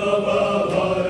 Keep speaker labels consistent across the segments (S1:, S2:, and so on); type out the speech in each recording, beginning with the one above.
S1: illallah,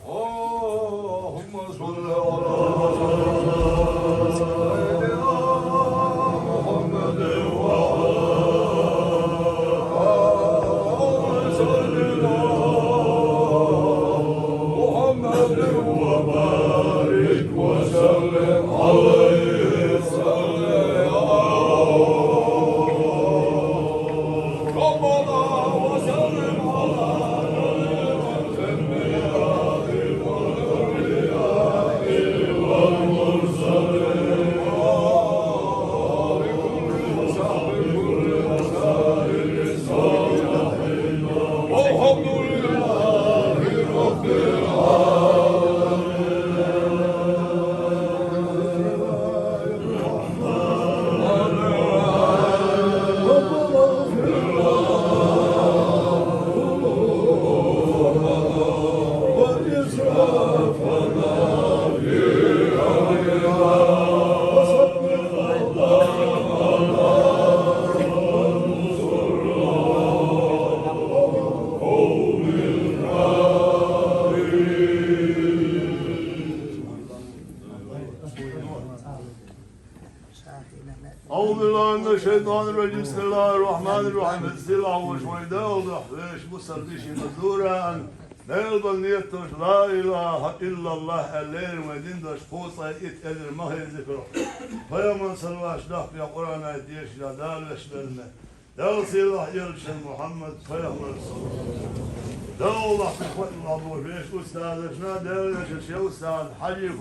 S1: Allahümme salli ala seyyidina Muhammedin ve ala seyyidina Muhammedin ve barik ve sellim aleyhi salli ya Rabbana ve sellim ala أعوذ بالله من الشيطان الرجيم بسم الله الرحمن الرحيم السلع وشويدا وضحوش مسلبش مزورا نقبل نيتوش لا إله إلا الله الليل ودين دوش فوصة إتقدر ما هي ذكره فيا من صلواش دخ في قرآن ديش جدال وشبلنا دال سيلاح يرشن محمد فيا من صلواش دولة تخوت الأبو فيش أستاذشنا دال شيء أستاذ حجيخ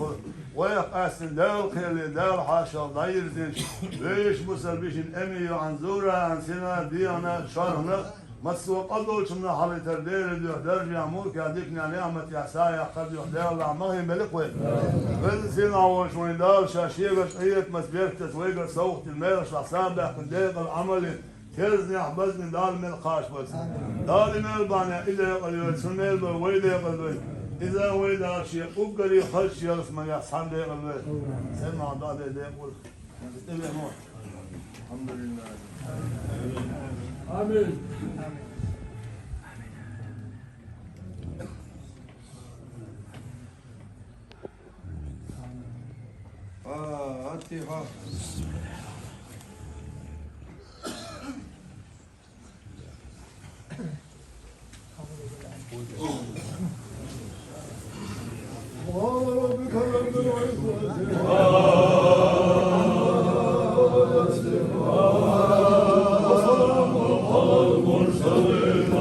S1: ويق أسن دال خيلي دال حاشا داير زينش فيش مسلبشن أمي عن زورة عن سنة ديانا شرهنا مسوق أدول شمنا حالتر دير ديوح درجة موك يديكنا نعمة يحسايا قد يحدي الله مغي ملقوي فإذن سينا وشوين دال شاشيغش ايت مسبيرتت ويقر سوقت الميرش لحسابة قنديق العمل كرزني أحبزني دال من القاش بس دال من البانيا إذا يقل يوصل ميل ويدا يقل إذا ويدا شيء أبقري خلش يلس من يحسان دي يقل سيما عداد دي يقول الحمد لله آمين فاتحة سبحان ربك رب العزة وسلام على المرسلين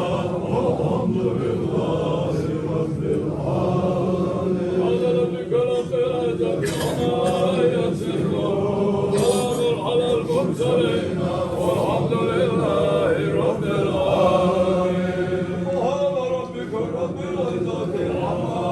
S1: والحمد لله رب العالمين. على ربك رب العزة عما يصفون وسلام على المرسلين والحمد لله رب العالمين. سبحان ربك رب العزة عما